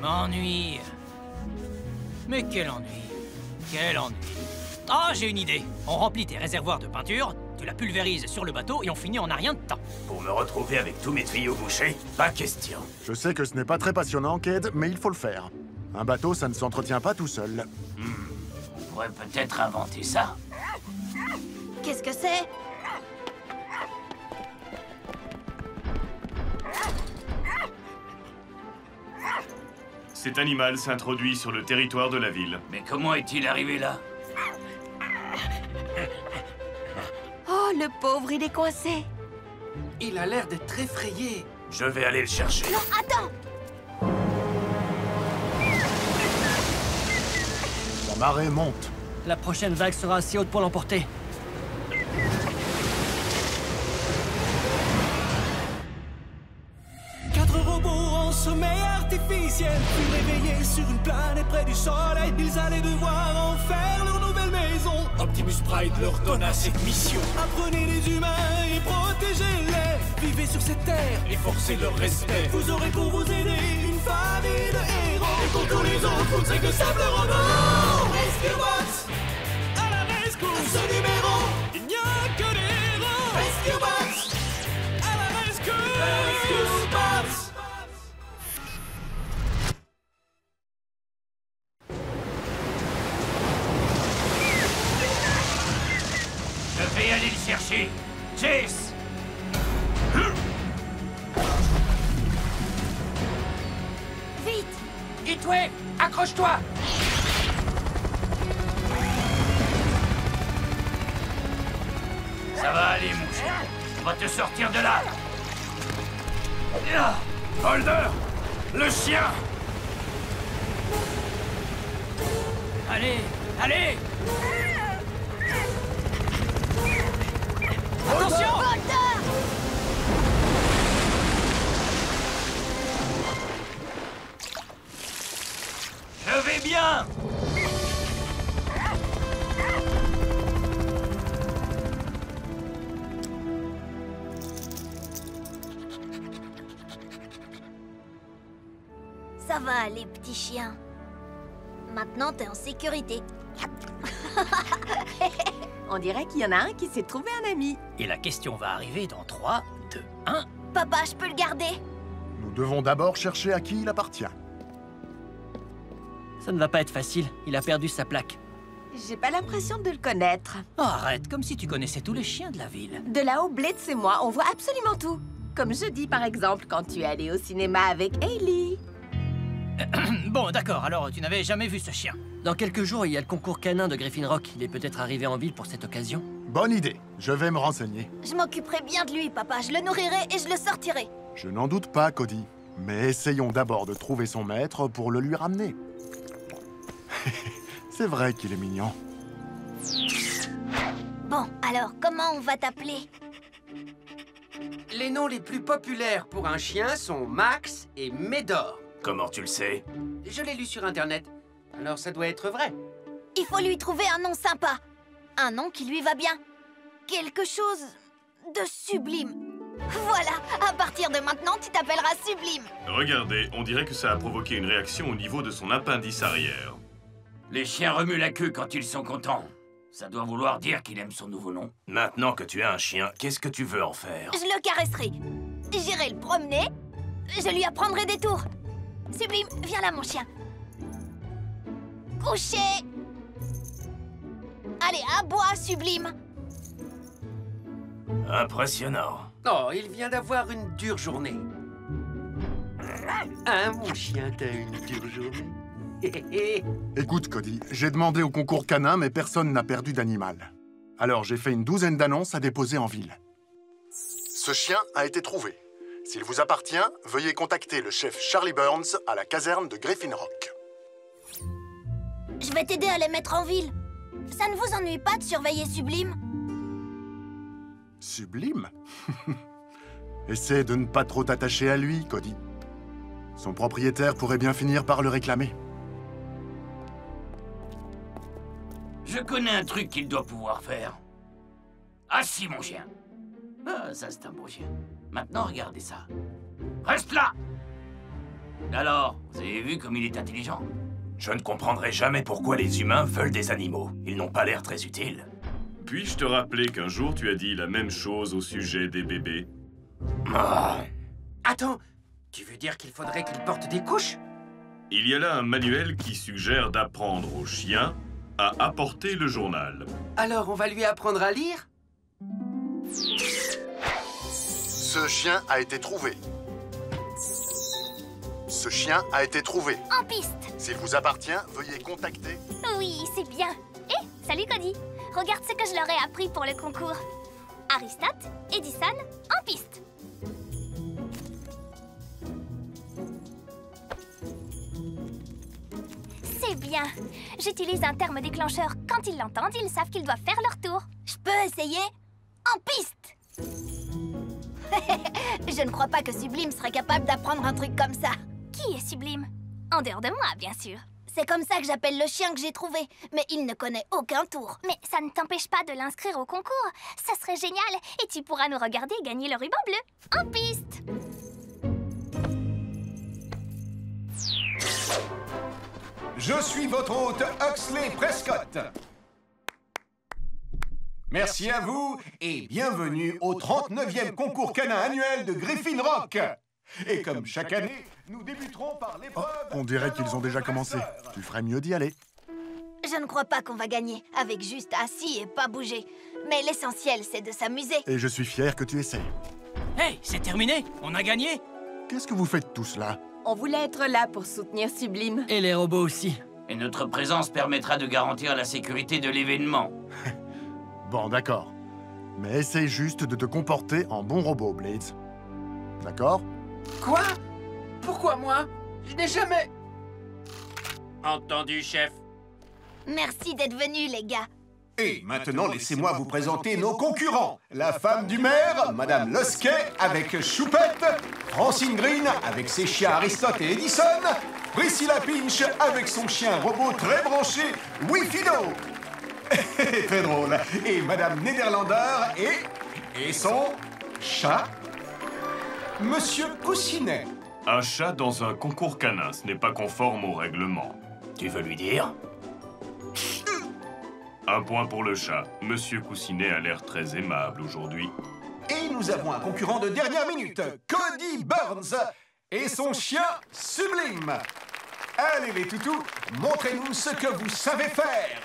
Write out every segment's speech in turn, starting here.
Ennui. Mais quel ennui. Quel ennui. Ah, j'ai une idée. On remplit tes réservoirs de peinture, tu la pulvérises sur le bateau et on finit en un rien de temps. Pour me retrouver avec tous mes tuyaux bouchés, pas question. Je sais que ce n'est pas très passionnant, Cade, mais il faut le faire. Un bateau, ça ne s'entretient pas tout seul. On pourrait peut-être inventer ça. Qu'est-ce que c'est? Cet animal s'introduit sur le territoire de la ville. Mais comment est-il arrivé là? Oh, le pauvre, il est coincé. Il a l'air d'être effrayé. Je vais aller le chercher. Non, attends! La marée monte. La prochaine vague sera assez haute pour l'emporter. Quatre robots en sommeil artificiel furent réveillés sur une planète près du soleil. Ils allaient devoir en faire leur nouvelle maison. Optimus Prime leur donna cette mission. Apprenez les humains et protégez-les. Vivez sur cette terre et forcez leur respect. Vous aurez pour vous aider une famille de héros. Et pour tous les autres, vous ne serez que simples robots. Rescue Bots à la rescousse. À ce numéro, il n'y a que des héros. Rescue Bots à la rescousse. Rescue Bots. Je vais aller le chercher. Chase! Vite! Heatwave, accroche-toi! Ça va aller, mon chien. On va te sortir de là. Holder! Le chien! Allez, allez! Attention! Volteur! Je vais bien! Ça va aller, petit chien. Maintenant, t'es en sécurité. On dirait qu'il y en a un qui s'est trouvé un ami. Et la question va arriver dans 3, 2, 1. Papa, je peux le garder? Nous devons d'abord chercher à qui il appartient. Ça ne va pas être facile, il a perdu sa plaque. J'ai pas l'impression de le connaître. Oh, arrête, comme si tu connaissais tous les chiens de la ville. De là-haut, Blitz et moi, on voit absolument tout. Comme jeudi, par exemple, quand tu es allé au cinéma avec Hailey. Bon, d'accord, alors tu n'avais jamais vu ce chien. Dans quelques jours, il y a le concours canin de Griffin Rock. Il est peut-être arrivé en ville pour cette occasion. Bonne idée. Je vais me renseigner. Je m'occuperai bien de lui, papa. Je le nourrirai et je le sortirai. Je n'en doute pas, Cody. Mais essayons d'abord de trouver son maître pour le lui ramener. C'est vrai qu'il est mignon. Bon, alors, comment on va t'appeler? Les noms les plus populaires pour un chien sont Max et Médor. Comment tu le sais? Je l'ai lu sur Internet. Alors ça doit être vrai. Il faut lui trouver un nom sympa. Un nom qui lui va bien. Quelque chose de sublime. Voilà, à partir de maintenant, tu t'appelleras Sublime. Regardez, on dirait que ça a provoqué une réaction au niveau de son appendice arrière. Les chiens remuent la queue quand ils sont contents. Ça doit vouloir dire qu'il aime son nouveau nom. Maintenant que tu as un chien, qu'est-ce que tu veux en faire? Je le caresserai. J'irai le promener. Je lui apprendrai des tours. Sublime, viens là, mon chien. Couché. Allez, aboie, Sublime. Impressionnant. Oh, il vient d'avoir une dure journée. Hein, mon chien, t'as une dure journée? Écoute, Cody, j'ai demandé au concours canin, mais personne n'a perdu d'animal. Alors j'ai fait une douzaine d'annonces à déposer en ville. Ce chien a été trouvé. S'il vous appartient, veuillez contacter le chef Charlie Burns à la caserne de Griffin Rock. Je vais t'aider à les mettre en ville. Ça ne vous ennuie pas de surveiller Sublime? Sublime? Essaie de ne pas trop t'attacher à lui, Cody. Son propriétaire pourrait bien finir par le réclamer. Je connais un truc qu'il doit pouvoir faire. Assis, mon chien. Ah, ça, c'est un beau chien. Maintenant, regardez ça. Reste là! Alors, vous avez vu comme il est intelligent? Je ne comprendrai jamais pourquoi les humains veulent des animaux. Ils n'ont pas l'air très utiles. Puis-je te rappeler qu'un jour tu as dit la même chose au sujet des bébés? Ah. Attends, tu veux dire qu'il faudrait qu'il porte des couches? Il y a là un manuel qui suggère d'apprendre au chien à apporter le journal. Alors on va lui apprendre à lire? Ce chien a été trouvé. Ce chien a été trouvé. En piste. S'il vous appartient, veuillez contacter... Oui, c'est bien. Hé, salut Cody. Regarde ce que je leur ai appris pour le concours. Aristote, Edison, en piste. C'est bien. J'utilise un terme déclencheur. Quand ils l'entendent, ils savent qu'ils doivent faire leur tour. Je peux essayer? En piste. Je ne crois pas que Sublime serait capable d'apprendre un truc comme ça. Qui est Sublime? En dehors de moi, bien sûr. C'est comme ça que j'appelle le chien que j'ai trouvé. Mais il ne connaît aucun tour. Mais ça ne t'empêche pas de l'inscrire au concours. Ça serait génial. Et tu pourras nous regarder gagner le ruban bleu. En piste. Je suis votre hôte, Huxley Prescott. Merci à vous et bienvenue au 39e concours canin annuel de Griffin Rock. Et comme chaque année, nous débuterons par l'épreuve... On dirait qu'ils ont déjà commencé. Tu ferais mieux d'y aller. Je ne crois pas qu'on va gagner, avec juste assis et pas bouger. Mais l'essentiel, c'est de s'amuser. Et je suis fier que tu essayes. Hey, c'est terminé. On a gagné. Qu'est-ce que vous faites tous là? On voulait être là pour soutenir Sublime. Et les robots aussi. Et notre présence permettra de garantir la sécurité de l'événement. Bon, d'accord. Mais essaye juste de te comporter en bon robot, Blades. D'accord? Quoi? Pourquoi moi? Je n'ai jamais... Entendu, chef. Merci d'être venus, les gars. Et maintenant, laissez-moi vous présenter nos concurrents. La femme du maire, Madame Lusquet, avec Choupette, Francine Green, avec ses chiens Aristote et Edison, Priscilla Pinch, avec son chien robot très branché, Wifido. Très drôle. Et Madame Nederlander et son chat, Monsieur Coussinet. Un chat dans un concours canin, ce n'est pas conforme au règlement. Tu veux lui dire? Un point pour le chat. Monsieur Coussinet a l'air très aimable aujourd'hui. Et nous avons un concurrent de dernière minute, Cody Burns, et son chien Sublime. Allez les toutous, montrez-nous ce que vous savez faire.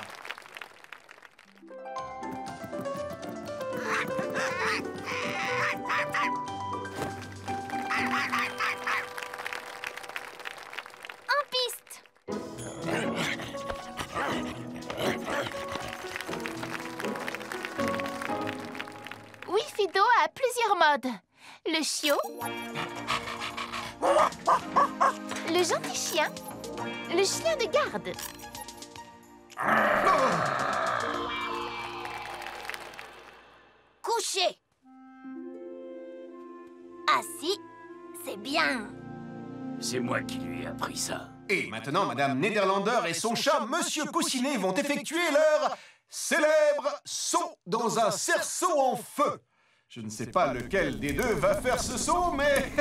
En piste. Wifido a plusieurs modes. Le chiot, le gentil chien, le chien de garde. Couché. Assis, c'est bien. C'est moi qui lui ai appris ça. Et maintenant, Madame Nederlander et son chat, Monsieur Coussinet, vont effectuer leur célèbre saut dans un cerceau en feu. Je ne sais pas lequel des deux va faire ce saut, mais...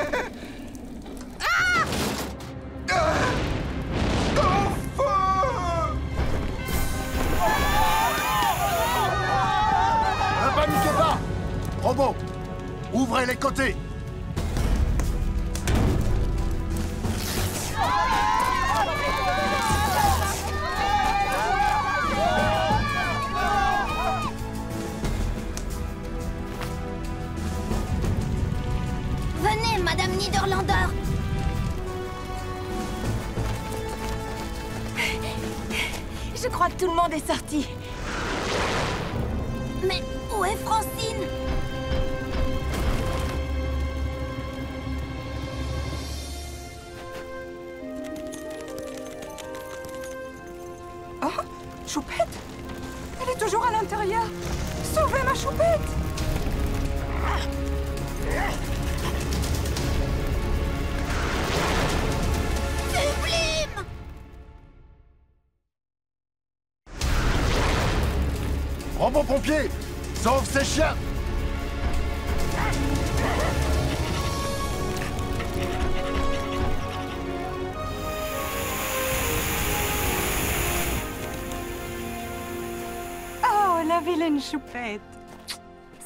En feu! Ne paniquez pas! Robot, ouvrez les côtés! Venez, Madame Nederlander. Je crois que tout le monde est sorti. Mais où est Francine? Oh, Choupette? Elle est toujours à l'intérieur. Sauvez ma Choupette! Sublime! Robot pompier, sauve ces chiens! Hélène Choupette.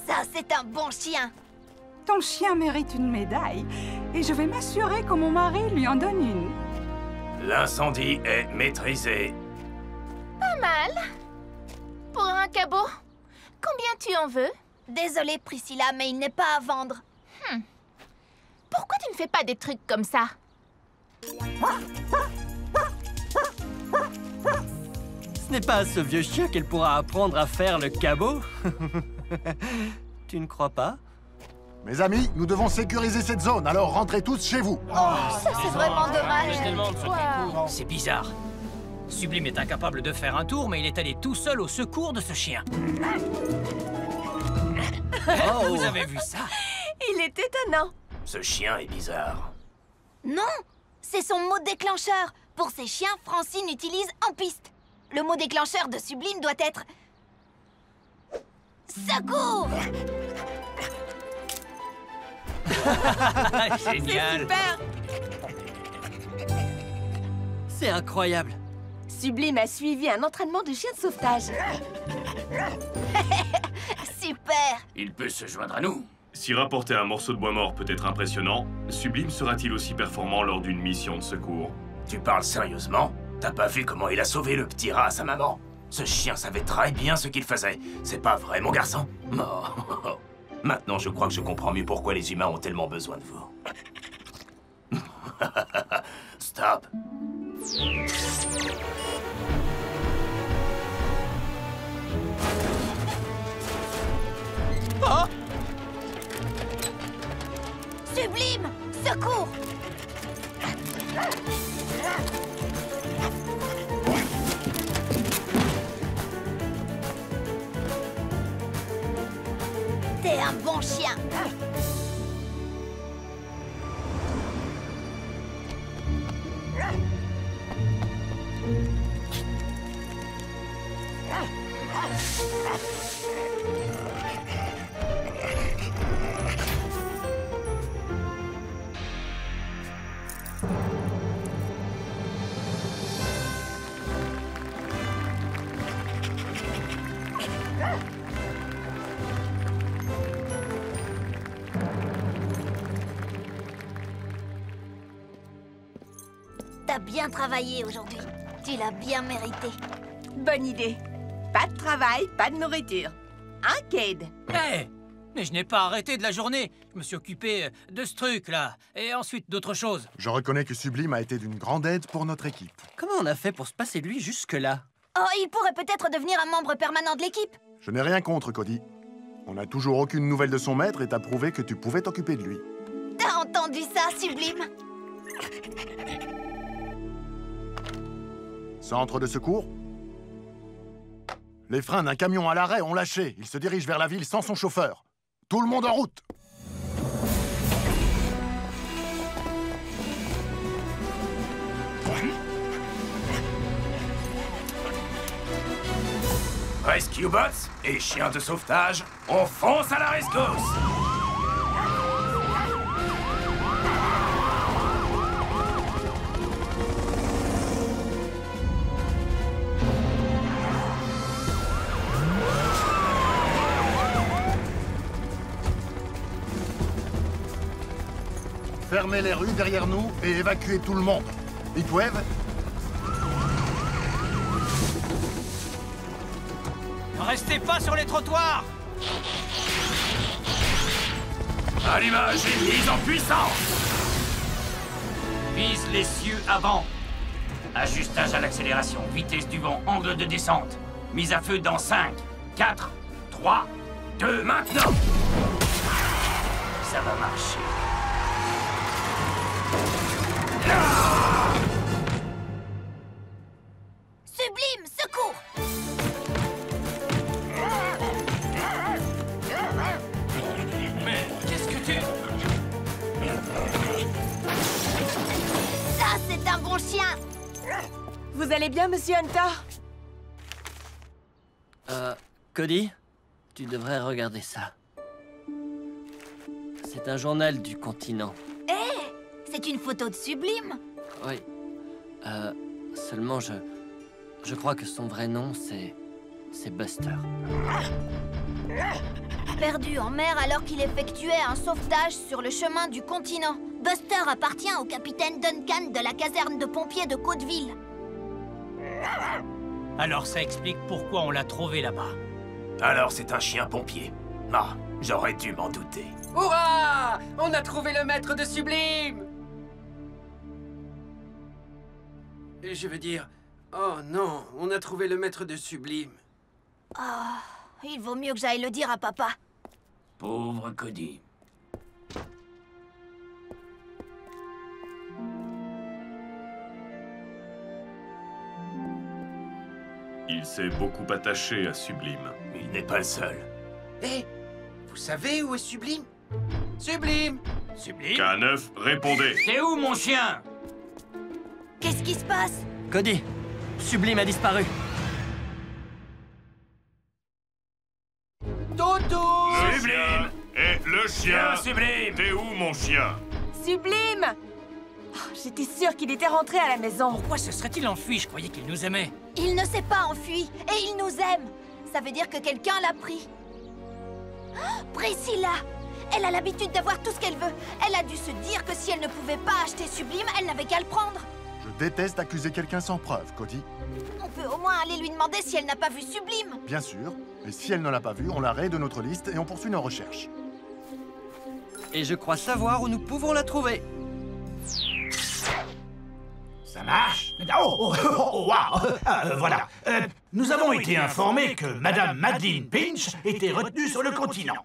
Ça, c'est un bon chien. Ton chien mérite une médaille. Et je vais m'assurer que mon mari lui en donne une. L'incendie est maîtrisé. Pas mal. Pour un cabot. Combien tu en veux? Désolée, Priscilla, mais il n'est pas à vendre. Pourquoi tu ne fais pas des trucs comme ça? Ce n'est pas à ce vieux chien qu'elle pourra apprendre à faire le cabot. Tu ne crois pas? Mes amis, nous devons sécuriser cette zone, alors rentrez tous chez vous. Ça, c'est vraiment dommage. C'est bizarre. Sublime est incapable de faire un tour, mais il est allé tout seul au secours de ce chien. Vous avez vu ça? Il est étonnant. Ce chien est bizarre. Non, c'est son mot déclencheur. Pour ces chiens, Francine utilise en piste. Le mot déclencheur de Sublime doit être... Secours! Génial! Super! C'est incroyable. Sublime a suivi un entraînement de chien de sauvetage. Super! Il peut se joindre à nous. Si rapporter un morceau de bois mort peut être impressionnant, Sublime sera-t-il aussi performant lors d'une mission de secours? Tu parles sérieusement? T'as pas vu comment il a sauvé le petit rat à sa maman? Ce chien savait très bien ce qu'il faisait. C'est pas vrai, mon garçon? Oh. Maintenant, je crois que je comprends mieux pourquoi les humains ont tellement besoin de vous. Stop. Oh! Sublime! Secours! T'es un bon chien! T'as bien travaillé aujourd'hui. Tu l'as bien mérité. Bonne idée. Pas de travail, pas de nourriture. Hein, Cade? Hé! Mais je n'ai pas arrêté de la journée. Je me suis occupé de ce truc-là, et ensuite d'autres choses. Je reconnais que Sublime a été d'une grande aide pour notre équipe. Comment on a fait pour se passer de lui jusque-là? Oh, il pourrait peut-être devenir un membre permanent de l'équipe. Je n'ai rien contre, Cody. On n'a toujours aucune nouvelle de son maître et t'as prouvé que tu pouvais t'occuper de lui. T'as entendu ça, Sublime? Centre de secours? Les freins d'un camion à l'arrêt ont lâché. Il se dirige vers la ville sans son chauffeur. Tout le monde en route! Rescue Bots et chiens de sauvetage, on fonce à la rescousse! Fermez les rues derrière nous et évacuez tout le monde. Heatwave? Restez pas sur les trottoirs! Allumage et mise en puissance! Vise les cieux avant. Ajustage à l'accélération, vitesse du vent, angle de descente. Mise à feu dans 5, 4, 3, 2, maintenant! Ça va marcher. Sublime, secours! Mais qu'est-ce que tu... Ça, c'est un bon chien! Vous allez bien, monsieur Hunter? Cody, tu devrais regarder ça. C'est un journal du continent. Hé! C'est une photo de Sublime? Oui. Seulement je crois que son vrai nom, c'est c'est Buster. Perdu en mer alors qu'il effectuait un sauvetage sur le chemin du continent. Buster appartient au capitaine Duncan de la caserne de pompiers de Côteville. Alors ça explique pourquoi on l'a trouvé là-bas. Alors c'est un chien pompier. Ah, j'aurais dû m'en douter. Hurrah! On a trouvé le maître de Sublime! Je veux dire... Oh non, on a trouvé le maître de Sublime. Ah, il vaut mieux que j'aille le dire à papa. Pauvre Cody. Il s'est beaucoup attaché à Sublime. Il n'est pas le seul. Hé, vous savez où est Sublime? Sublime! Sublime? K9, répondez. C'est où mon chien? Qu'est-ce qui se passe? Cody, Sublime a disparu. Toto! Sublime. Et le chien. Sublime. T'es où, mon chien? Sublime! Oh, j'étais sûre qu'il était rentré à la maison. Pourquoi se serait-il enfui? Je croyais qu'il nous aimait. Il ne s'est pas enfui et il nous aime. Ça veut dire que quelqu'un l'a pris. Oh, Priscilla! Elle a l'habitude d'avoir tout ce qu'elle veut. Elle a dû se dire que si elle ne pouvait pas acheter Sublime, elle n'avait qu'à le prendre. Je déteste accuser quelqu'un sans preuve, Cody. On peut au moins aller lui demander si elle n'a pas vu Sublime. Bien sûr. Et si elle ne l'a pas vu, on la raye de notre liste et on poursuit nos recherches. Et je crois savoir où nous pouvons la trouver. Ça marche? Wow. Voilà. Nous avons été informés que Madame Madeline Pinch était retenue sur le continent.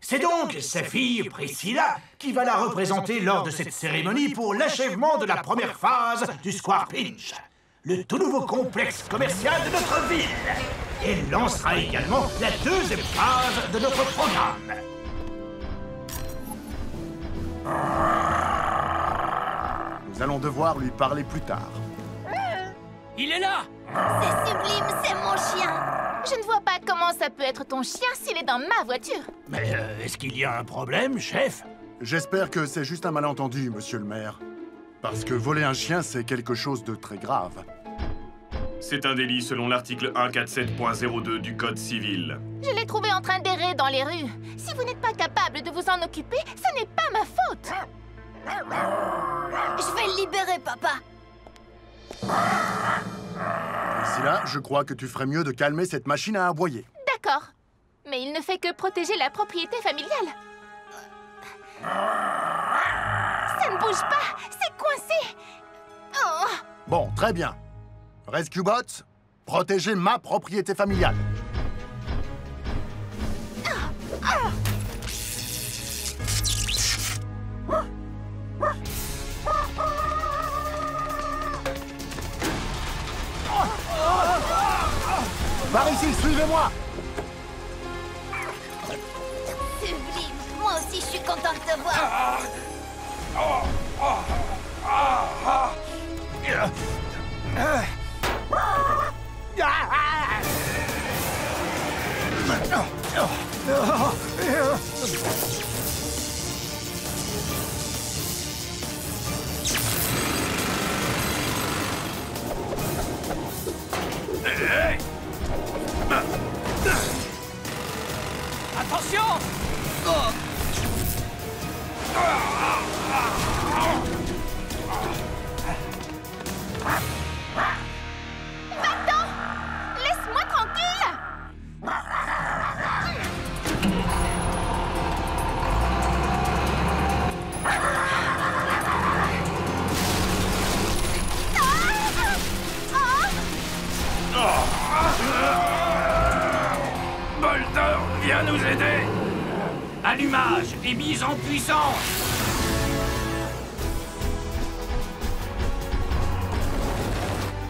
C'est donc sa fille, Priscilla, qui va la représenter lors de cette cérémonie pour l'achèvement de la première phase du Square Pinch, le tout nouveau complexe commercial de notre ville. Elle lancera également la deuxième phase de notre programme. Nous allons devoir lui parler plus tard. Il est là! C'est Sublime, c'est mon chien. Je ne vois pas comment ça peut être ton chien s'il est dans ma voiture. Mais est-ce qu'il y a un problème, chef? J'espère que c'est juste un malentendu, monsieur le maire. Parce que voler un chien, c'est quelque chose de très grave. C'est un délit selon l'article 147.02 du Code civil. Je l'ai trouvé en train d'errer dans les rues. Si vous n'êtes pas capable de vous en occuper, ce n'est pas ma faute. Je vais le libérer, papa. Priscilla, je crois que tu ferais mieux de calmer cette machine à aboyer. D'accord. Mais il ne fait que protéger la propriété familiale. Ça ne bouge pas. C'est coincé. Oh. Bon, très bien. Rescue Bots, protégez ma propriété familiale. Par ici, suivez-moi. Sublime, moi aussi je suis content de te voir. Attention! Va-t'en! Laisse-moi tranquille! Bolter, viens nous aider! Allumage et mise en puissance!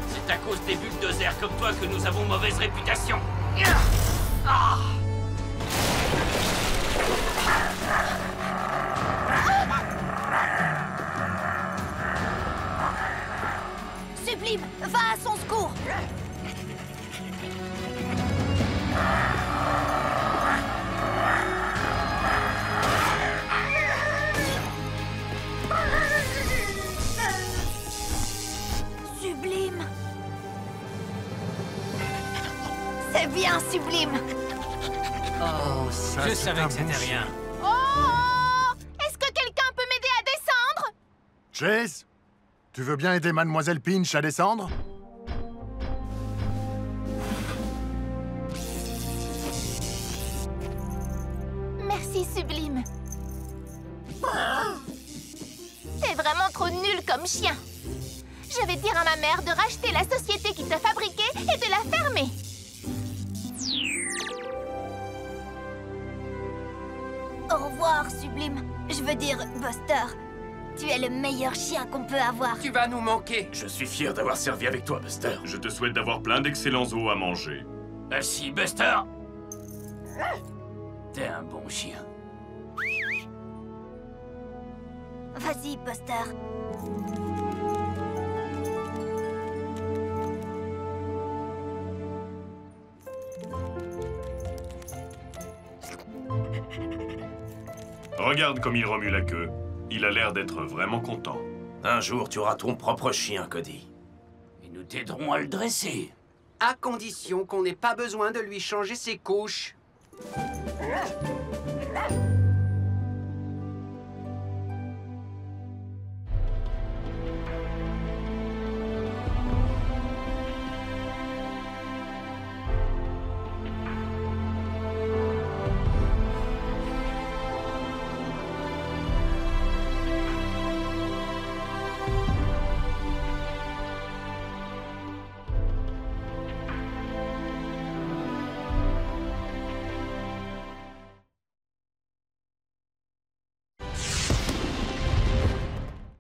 C'est à cause des bulldozers comme toi que nous avons mauvaise réputation. Ah! Sublime, va à son secours. C'est bien, Sublime. Oh, je savais que c'était rien. Oh! Est-ce que quelqu'un peut m'aider à descendre? Chase, tu veux bien aider Mademoiselle Pinch à descendre? Merci, Sublime. T'es vraiment trop nul comme chien. Je vais dire à ma mère de racheter la société qui t'a fabriqué et de la fermer. Au revoir, Sublime. Je veux dire, Buster. Tu es le meilleur chien qu'on peut avoir. Tu vas nous manquer. Je suis fier d'avoir servi avec toi, Buster. Je te souhaite d'avoir plein d'excellents os à manger. Si, Buster. T'es un bon chien. Vas-y, Buster. Regarde comme il remue la queue. Il a l'air d'être vraiment content. Un jour, tu auras ton propre chien, Cody. Et nous t'aiderons à le dresser. À condition qu'on n'ait pas besoin de lui changer ses couches.